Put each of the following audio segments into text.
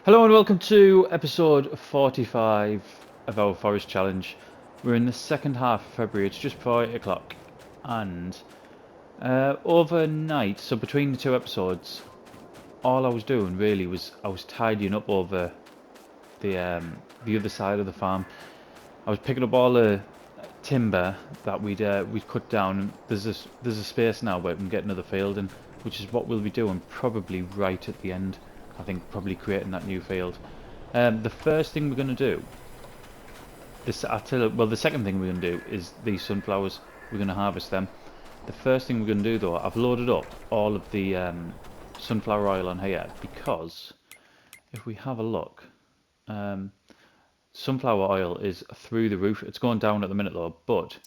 Hello and welcome to episode 45 of our Forest Challenge. We're in the second half of February, it's just before 8 o'clock, and overnight, so between the two episodes, all I was doing really was I was tidying up over the other side of the farm. I was picking up all the timber that we'd cut down. There's a space now where we can get another field in, which is what we'll be doing probably right at the end. I think probably creating that new field. The first thing we're going to do, the second thing we're going to do is these sunflowers. We're going to harvest them. The first thing we're going to do though, I've loaded up all of the sunflower oil on here because if we have a look, sunflower oil is through the roof. It's going down at the minute though, but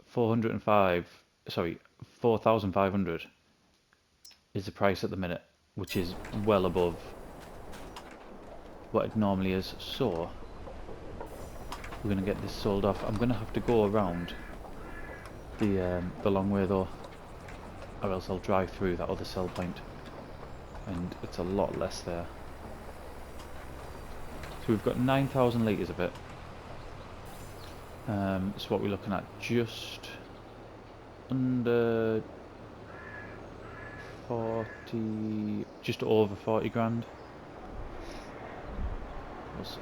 4,500 is the price at the minute, which is well above what it normally is. So we're going to get this sold off. I'm going to have to go around the long way though, or else I'll drive through that other sell point, and it's a lot less there. So we've got 9,000 litres of it. So what we're looking at, just under 40, just over 40 grand. We'll see.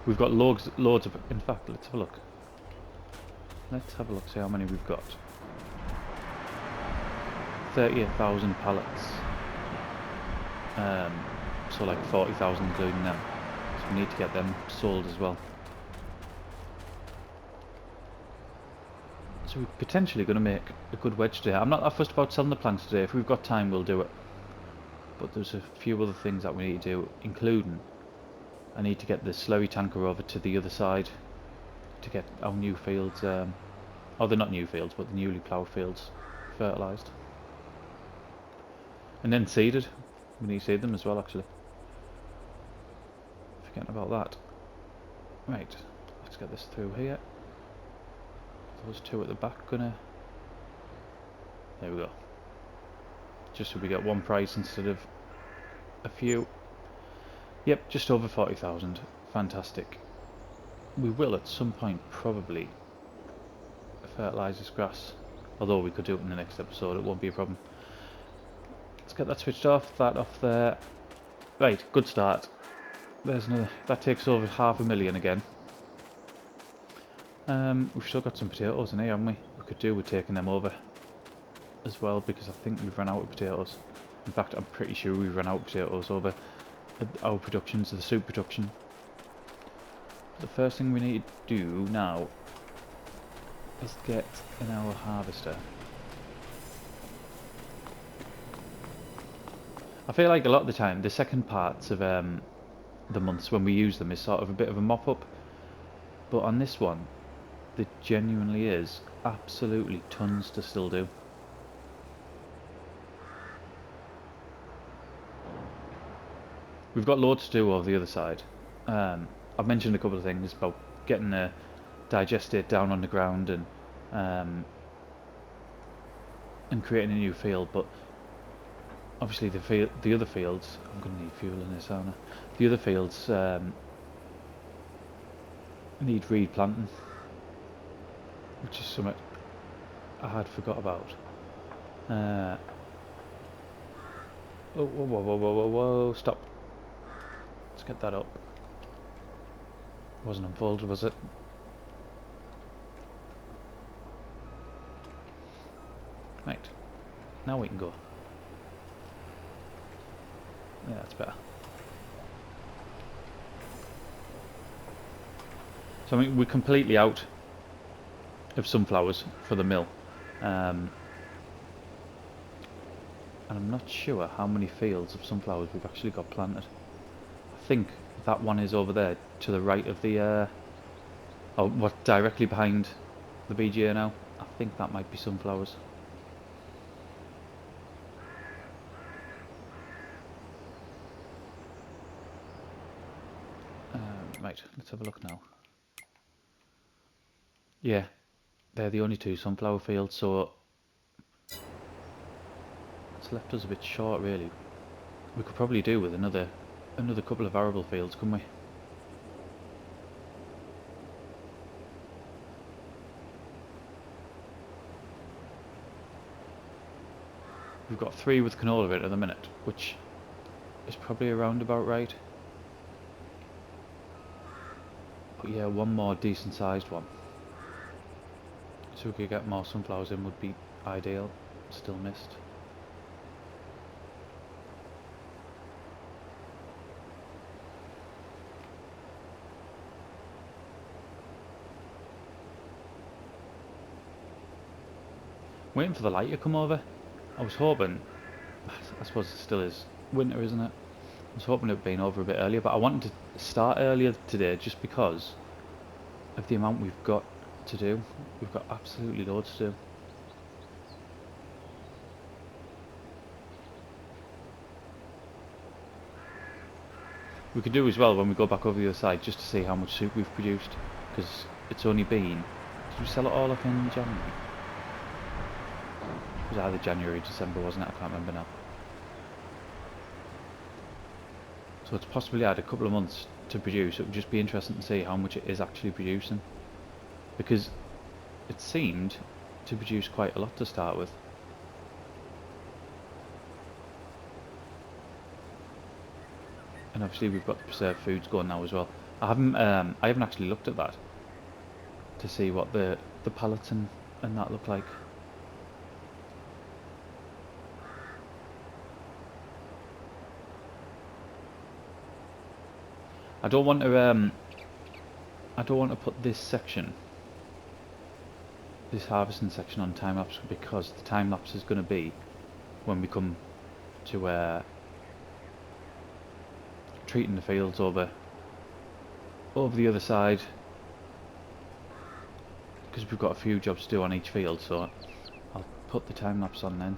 We've got loads of, in fact, let's have a look. See how many we've got. 38,000 pallets. So like 40,000 including them. So we need to get them sold as well. So we're potentially going to make a good wedge today. I'm not that fussed about selling the planks today. If we've got time, we'll do it. But there's a few other things that we need to do, including I need to get the slurry tanker over to the other side to get our new fields, oh, they're not new fields, but the newly ploughed fields fertilised. And then seeded. We need to seed them as well, actually. Forgetting about that. Right, let's get this through here. Those two at the back gonna... There we go. Just so we get one price instead of a few. Yep, just over 40,000. Fantastic. We will at some point probably fertilise this grass. Although we could do it in the next episode, it won't be a problem. Let's get that switched off, that off there. Right, good start. There's another. That takes over 500,000 again. We've still got some potatoes in here, haven't we? We could do with taking them over as well, because I think we've run out of potatoes. In fact, I'm pretty sure we've run out of potatoes over our productions, the soup production. The first thing we need to do now is get in our harvester. I feel like a lot of the time, the second parts of the months when we use them is sort of a bit of a mop-up. But on this one, there genuinely is absolutely tons to still do. We've got loads to do over the other side. I've mentioned a couple of things about getting a digestate down on the ground and creating a new field, but obviously the other fields, I'm going to need fuel in this, aren't I? The other fields need reed planting, which is something I had forgot about. Whoa, stop. Let's get that up. Wasn't unfolded, was it? Right. Now we can go. Yeah, that's better. So I mean, we're completely out of sunflowers for the mill. And I'm not sure how many fields of sunflowers we've actually got planted. I think that one is over there to the right of the what, directly behind the BGA now. I think that might be sunflowers. Right, let's have a look now. Yeah, they're the only two sunflower fields, so It's left us a bit short, really. We could probably do with another couple of arable fields, couldn't we? We've got 3 with canola in at the minute, which is probably around about right. But yeah, one more decent sized one, so we could get more sunflowers in, would be ideal. Still missed. Waiting for the light to come over. I was hoping, I suppose it still is winter, isn't it? I was hoping it would have been over a bit earlier, but I wanted to start earlier today just because of the amount we've got to do. We've got absolutely loads to do. We could do as well when we go back over the other side just to see how much soup we've produced, because it's only been... Did we sell it all up in January? It was either January or December, wasn't it? I can't remember now. So it's possibly had a couple of months to produce. It would just be interesting to see how much it is actually producing, because it seemed to produce quite a lot to start with. And obviously we've got the preserved foods going now as well. I haven't actually looked at that to see what the pallets and that look like. I don't want to put this section, this harvesting section, on time lapse, because the time lapse is going to be when we come to treating the fields over the other side, because we've got a few jobs to do on each field, so I'll put the time lapse on then.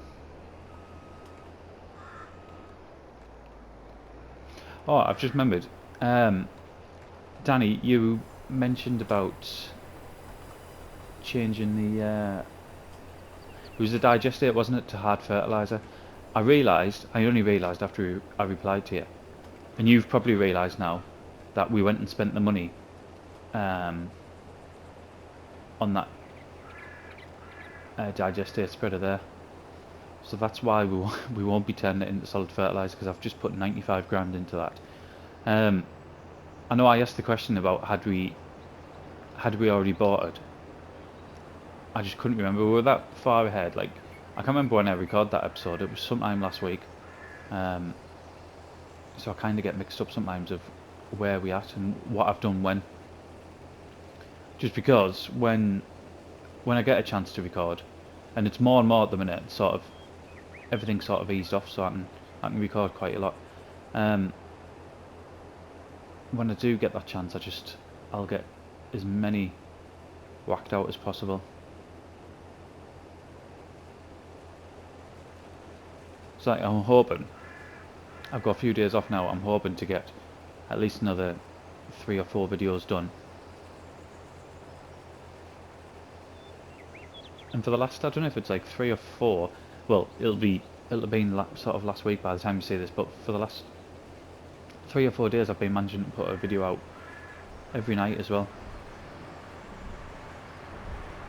Oh, I've just remembered, Danny, you mentioned about changing the it was the digestate, wasn't it, to hard fertiliser. I only realised after I replied to you, and you've probably realised now, that we went and spent the money on that digestate spreader there. So that's why we won't be turning it into solid fertiliser, because I've just put 95 grand into that. I know I asked the question about had we already bought it. I just couldn't remember. We were that far ahead. Like, I can't remember when I recorded that episode. It was sometime last week. So I kind of get mixed up sometimes of where we at and what I've done when. Just because when I get a chance to record, and it's more and more at the minute, sort of everything's sort of eased off, so I can record quite a lot. When I do get that chance, I'll get as many whacked out as possible. So I'm hoping, I've got a few days off now, I'm hoping to get at least another 3 or 4 videos done. And for the last, I don't know if it's like 3 or 4, well, it'll have been sort of last week by the time you see this, but for the last 3 or 4 days I've been managing to put a video out every night as well.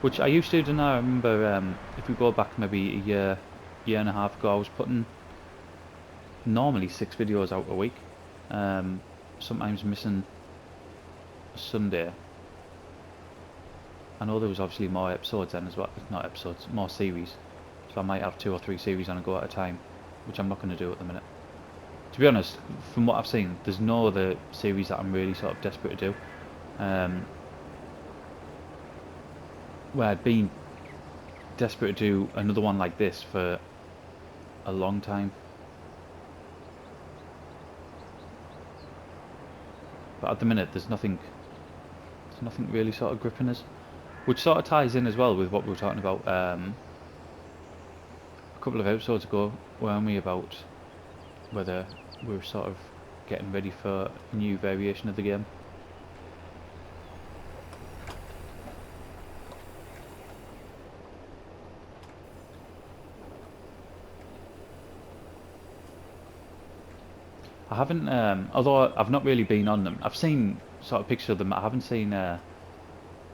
Which I used to do now. I remember if we go back maybe a year and a half ago, I was putting normally 6 videos out a week, sometimes missing a Sunday. I know there was obviously more episodes then as well, not episodes, more series, so I might have 2 or 3 series on a go at a time, which I'm not going to do at the minute. To be honest, from what I've seen, there's no other series that I'm really sort of desperate to do, where I'd been desperate to do another one like this for a long time. But at the minute there's nothing really sort of gripping us, which sort of ties in as well with what we were talking about a couple of episodes ago, weren't we, about whether we were sort of getting ready for a new variation of the game. I haven't, although I've not really been on them. I've seen sort of pictures of them. I haven't seen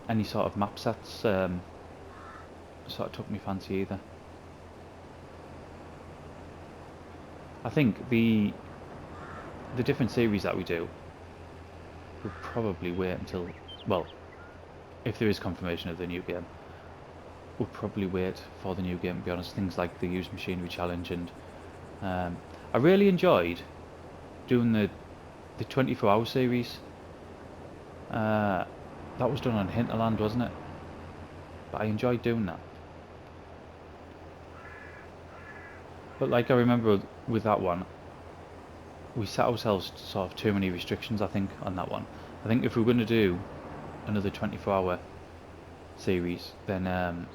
any sort of map sets sort of took me fancy either. I think the different series that we do will probably wait until, well, if there is confirmation of the new game, we'll probably wait for the new game, to be honest. Things like the used machinery challenge, and I really enjoyed doing the 24-hour series. That was done on Hinterland, wasn't it? But I enjoyed doing that. But like I remember with that one, we set ourselves sort of too many restrictions, I think, on that one. I think if we were going to do another 24-hour series, then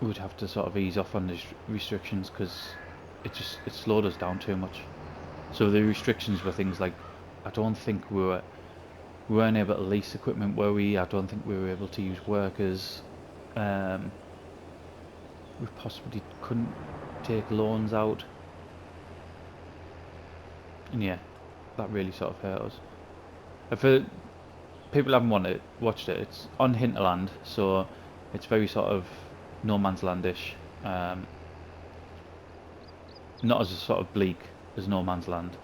we would have to sort of ease off on the restrictions, because it slowed us down too much. So the restrictions were things like, I don't think we weren't able to lease equipment, were we? I don't think we were able to use workers. We possibly couldn't take loans out. And yeah, that really sort of hurt us. For people who haven't watched it, it's on Hinterland, so it's very sort of no man's landish. Not as sort of bleak as No Man's Land.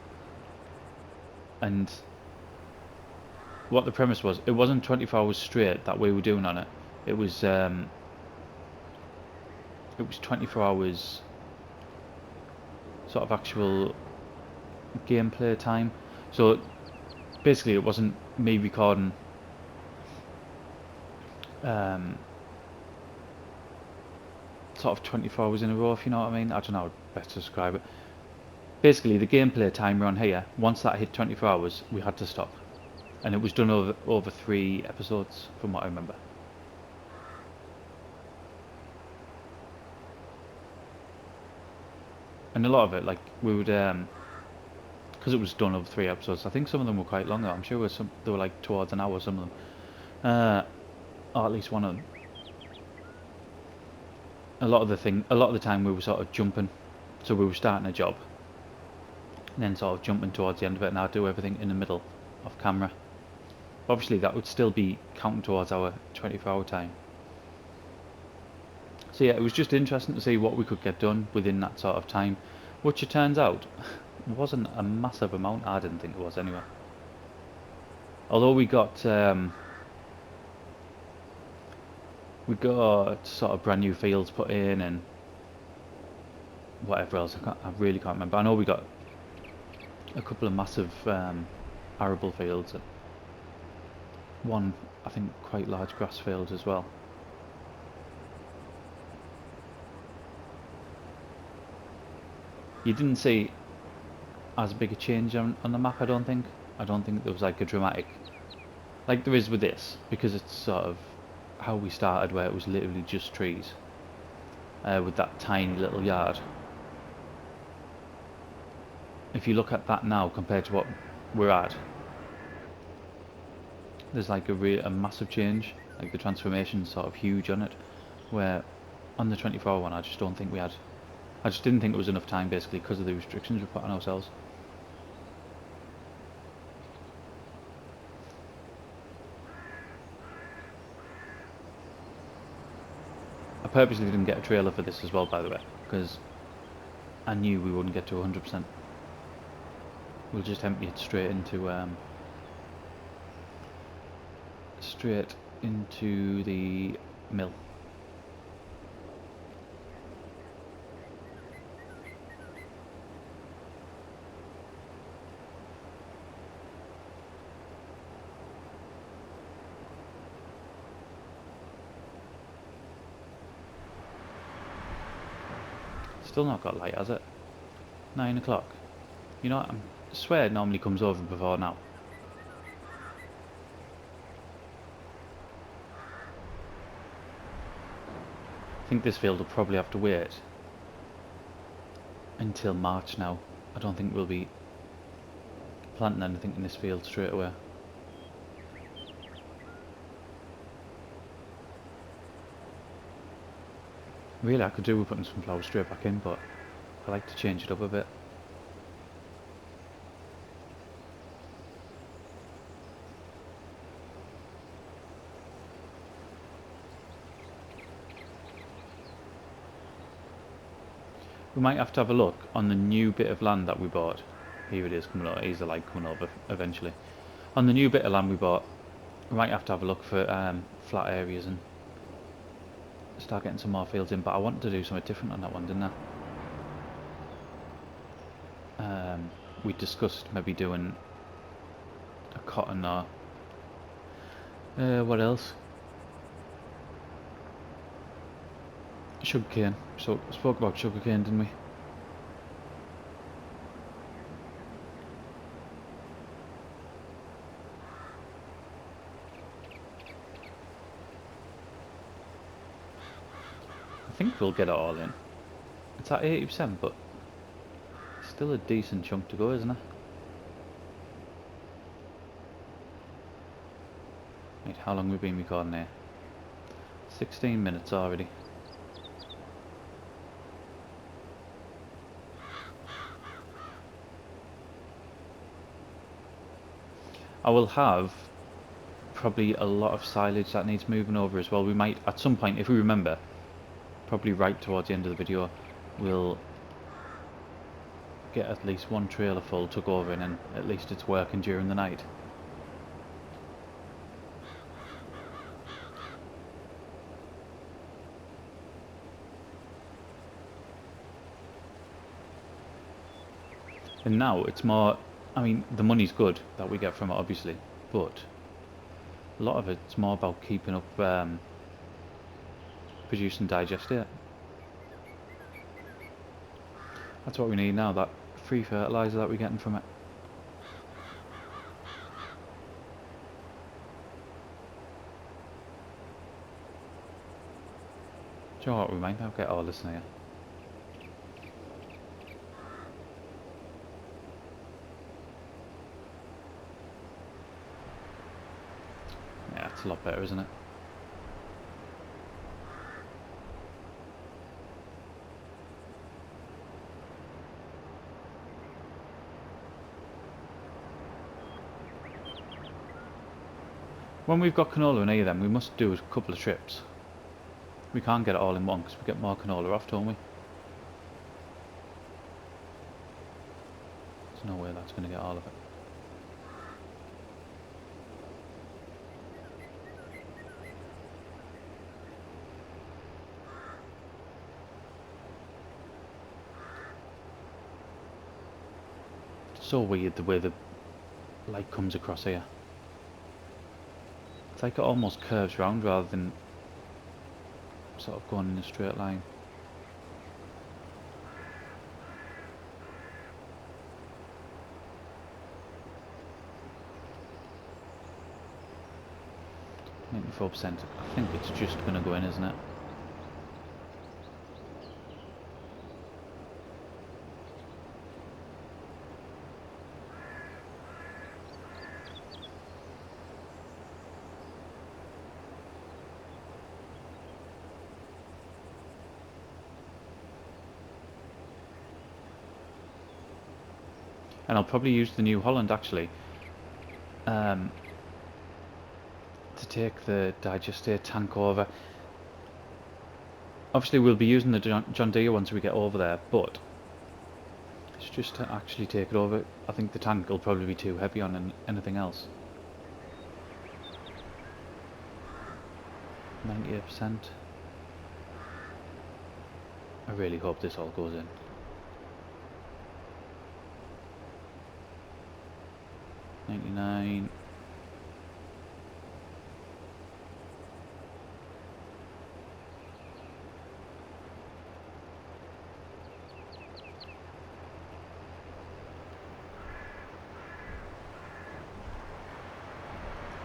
And what the premise was, it wasn't 24 hours straight that we were doing on it. It was 24 hours sort of actual gameplay time. So basically it wasn't me recording sort of 24 hours in a row, if you know what I mean. I don't know how best to describe it. Basically the gameplay timer on here, once that hit 24 hours, we had to stop. And it was done over 3 episodes, from what I remember. And a lot of it, like, we would, because it was done over 3 episodes, I think some of them were quite long though. I'm sure they were like towards an hour, some of them. Or at least one of them. A lot of the time we were sort of jumping. So we were starting a job, and then sort of jumping towards the end of it, and I'd do everything in the middle of camera. Obviously that would still be counting towards our 24-hour time. So yeah, it was just interesting to see what we could get done within that sort of time, which it turns out wasn't a massive amount. I didn't think it was anyway. Although we got sort of brand new fields put in and whatever else. I really can't remember. I know we got a couple of massive arable fields and one, I think, quite large grass field as well. You didn't see as big a change on the map, I don't think. I don't think there was like a dramatic, like there is with this, because it's sort of how we started, where it was literally just trees with that tiny little yard. If you look at that now compared to what we're at, there's like a massive change. Like the transformation's sort of huge on it, where on the 24-hour one I just don't think we had. I just didn't think it was enough time, basically, because of the restrictions we put on ourselves. I purposely didn't get a trailer for this as well, by the way, because I knew we wouldn't get to 100%. We'll just empty it straight into the mill. Still not got light, has it? 9 o'clock. You know what? I swear it normally comes over before now. I think this field will probably have to wait until March now. I don't think we'll be planting anything in this field straight away. Really, I could do with putting some flowers straight back in, but I like to change it up a bit. We might have to have a look on the new bit of land that we bought. Here it is coming up. Here's the light coming over eventually. On the new bit of land we bought, we might have to have a look for flat areas and start getting some more fields in. But I wanted to do something different on that one, didn't I? We discussed maybe doing a cotton or what else? Sugarcane. So spoke about sugarcane, didn't we? I think we'll get it all in. It's at 80%, but still a decent chunk to go, isn't it? Right, how long have we been recording here? 16 minutes already. I will have probably a lot of silage that needs moving over as well. We might, at some point, if we remember, probably right towards the end of the video, we'll get at least one trailer full took over and then at least it's working during the night. And now it's more, I mean, the money's good that we get from it obviously, but a lot of it's more about keeping up producing digestate. That's what we need now, that free fertiliser that we're getting from it. Do you know what, we might now get all this in here. Yeah, it's a lot better, isn't it? When we've got canola in here then, we must do a couple of trips. We can't get it all in one because we get more canola off, don't we? There's no way that's going to get all of it. It's so weird the way the light comes across here. It's like it almost curves round rather than sort of going in a straight line. %. I think it's just going to go in, isn't it? And I'll probably use the New Holland actually to take the digestate tank over. Obviously we'll be using the John Deere once we get over there, but it's just to actually take it over. I think the tank will probably be too heavy on anything else. 98%. I really hope this all goes in. 99.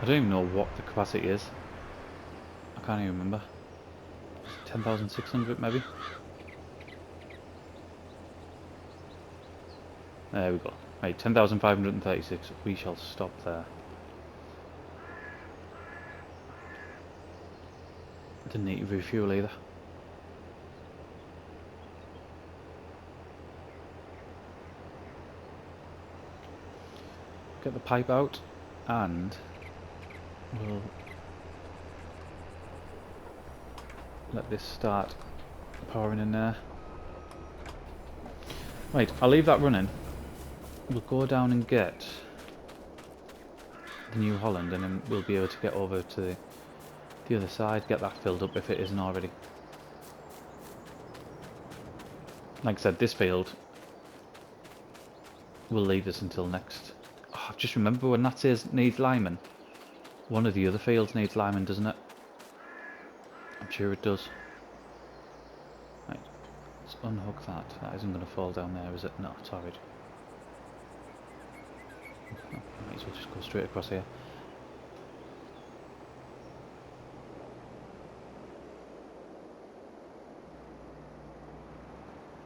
I don't even know what the capacity is. I can't even remember. 10,600 maybe? There we go. Right, 10,536. We shall stop there. Didn't need to refuel either. get the pipe out and we'll let this start pouring in there. Right, I'll leave that running. We'll go down and get the New Holland and then we'll be able to get over to the other side, get that filled up if it isn't already. Like I said, this field will leave us until next. Oh, just remember when that says needs lineman, one of the other fields needs lineman, doesn't it? I'm sure it does. Right, let's unhook that. That isn't going to fall down there, is it? No, it's alright. Might as well just go straight across here.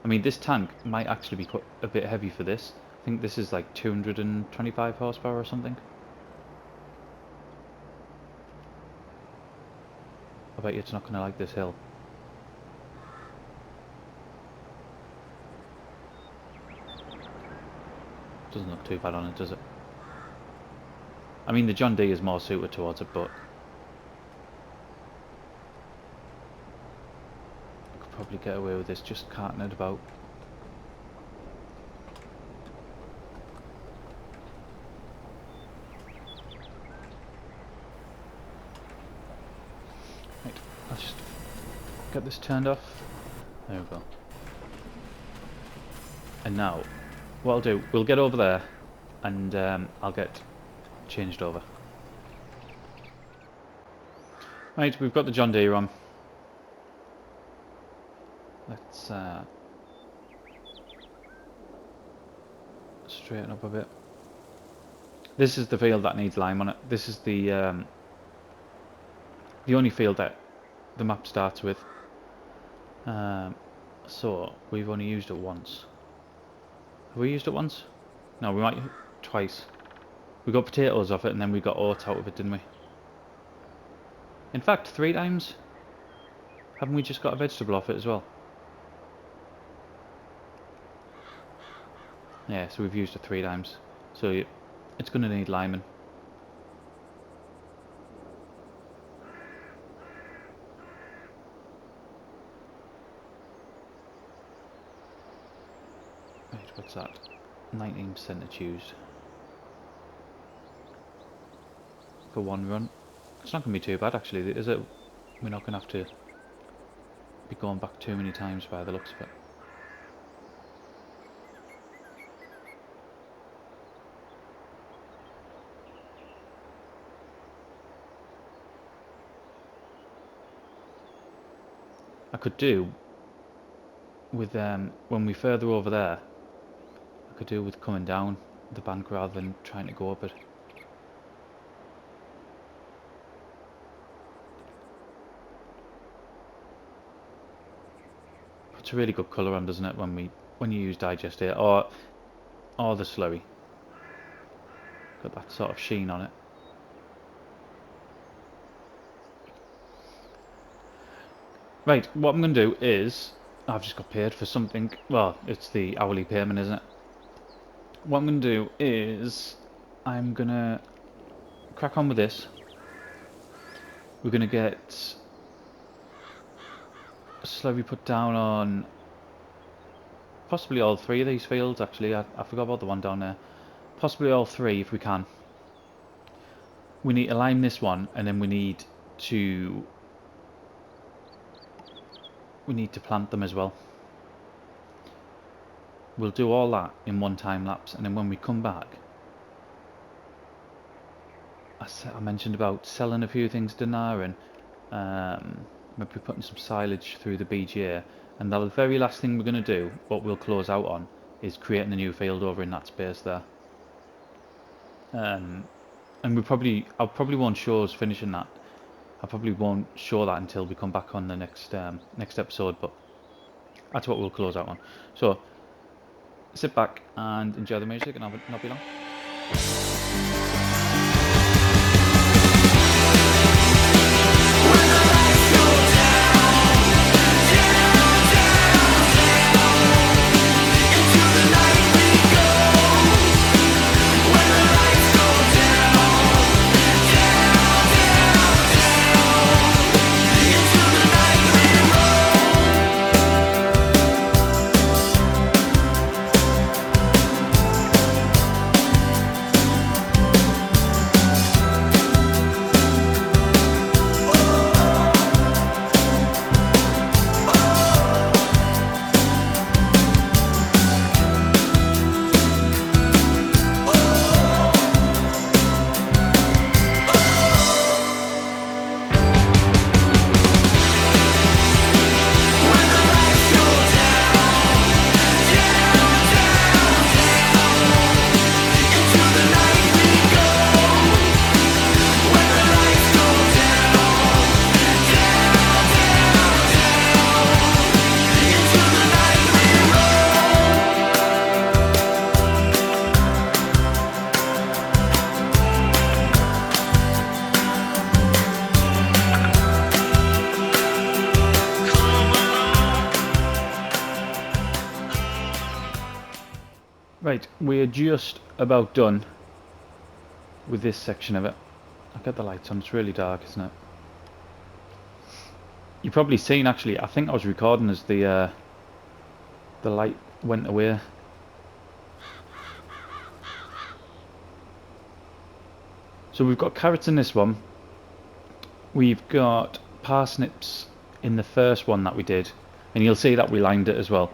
I mean, this tank might actually be quite a bit heavy for this. I think this is like 225 horsepower or something. I bet you it's not going to like this hill. Doesn't look too bad on it, does it? I mean, the John D is more suited towards it, but I could probably get away with this just carting it about. Right, let's just get this turned off. There we go. And now, what I'll do, we'll get over there and I'll get changed over. Right, we've got the John Deere on. Let's straighten up a bit. This is the field that needs lime on it. This is the only field that the map starts with. So we've only used it once. Have we used it once? No, we might twice. We got potatoes off it and then we got oats out of it, didn't we? In fact, 3 times. Haven't we just got a vegetable off it as well? Yeah, so we've used it 3 times. So it's going to need linemen. Right, what's that? 19% it's used. For 1 run. It's not going to be too bad actually, is it? We're not going to have to be going back too many times by the looks of it. I could do with when we further over there, I could do with coming down the bank rather than trying to go up it. It's a really good colour on, doesn't it, when you use digest here or the slurry. Got that sort of sheen on it. Right, what I'm going to do is, I've just got paid for something. Well, it's the hourly payment, isn't it? What I'm going to do is, I'm going to crack on with this. We're going to get a slurry put down on possibly all 3 of these fields, actually. I forgot about the one down there. Possibly all 3 if we can. We need to lime this one, and then we need to plant them as well. We'll do all that in 1 time lapse, and then when we come back, I mentioned about selling a few things, didn't I? And maybe putting some silage through the BGA. And the very last thing we're going to do, what we'll close out on, is creating a new field over in that space there. And I probably won't show us finishing that. I probably won't show that until we come back on the next episode, but that's what we'll close out on. So sit back and enjoy the music, and I'll not be long. Into the night we go. When the lights Right, we're just about done with this section of it. I'll get the lights on, it's really dark, isn't it? You've probably seen, actually, I think I was recording as the light went away. So we've got carrots in this one. We've got parsnips in the first one that we did. And you'll see that we lined it as well.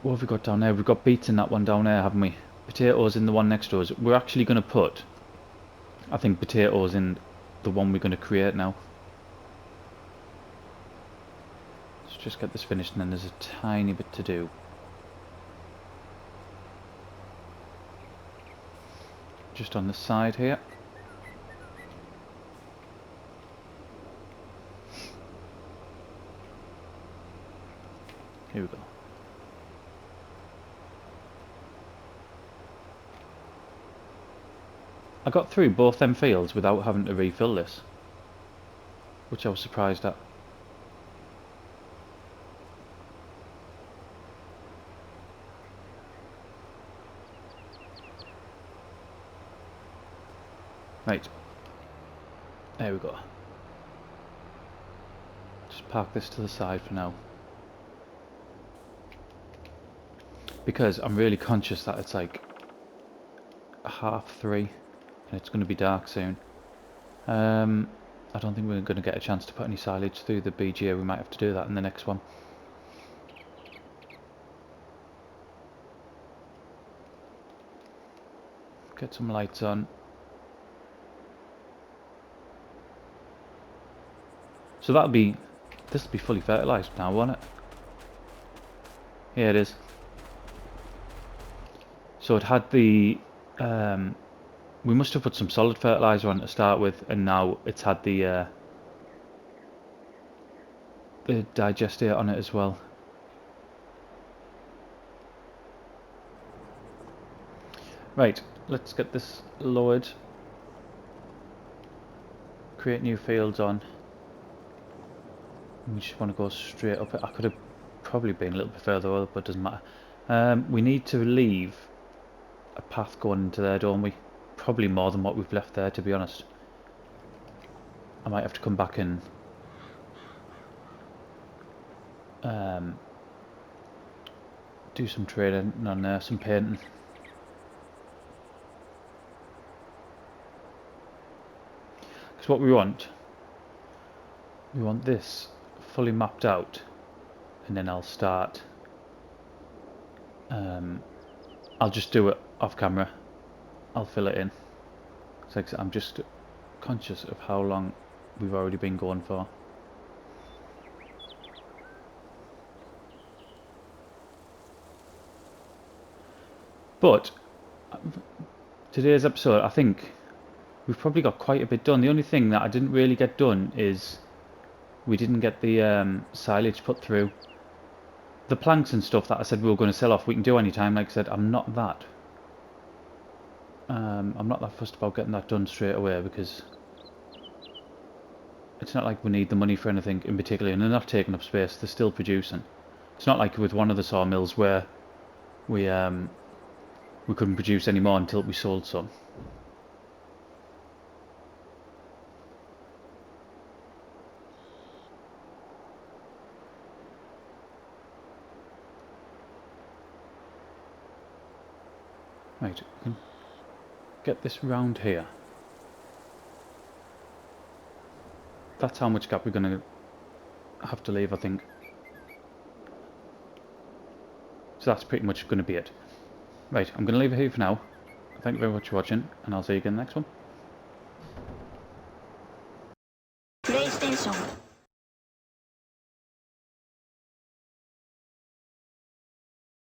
What have we got down there? We've got beets in that one down there, haven't we? Potatoes in the one next to us. We're actually going to put, I think, potatoes in the one we're going to create now. Let's just get this finished and then there's a tiny bit to do. Just on the side here. Here we go. I got through both them fields without having to refill this, which I was surprised at. Right, there we go. Just park this to the side for now, because I'm really conscious that it's like 3:30 and it's going to be dark soon. I don't think we're going to get a chance to put any silage through the BGA. We might have to do that in the next one. Get some lights on. So this will be fully fertilised now, won't it? Yeah, it is. So it had the, we must have put some solid fertiliser on to start with, and now it's had the digestate on it as well. Right, let's get this lowered. Create new fields on. We just want to go straight up it. I could have probably been a little bit further up, but it doesn't matter. We need to leave a path going into there, don't we? Probably more than what we've left there, to be honest. I might have to come back and do some trading on there, some painting. Because what we want this fully mapped out, and then I'll start. I'll just do it off camera. I'll fill it in. So like I said, I'm just conscious of how long we've already been going for. But today's episode, I think we've probably got quite a bit done. The only thing that I didn't really get done is we didn't get the silage put through. The planks and stuff that I said we were going to sell off, we can do anytime. Like I said, I'm not that fussed about getting that done straight away, because it's not like we need the money for anything in particular, and they're not taking up space, they're still producing. It's not like with one of the sawmills where we couldn't produce any more until we sold some. Right, we can get this round here. That's how much gap we're going to have to leave, I think. So that's pretty much going to be it. Right, I'm going to leave it here for now. Thank you very much for watching, and I'll see you again next one.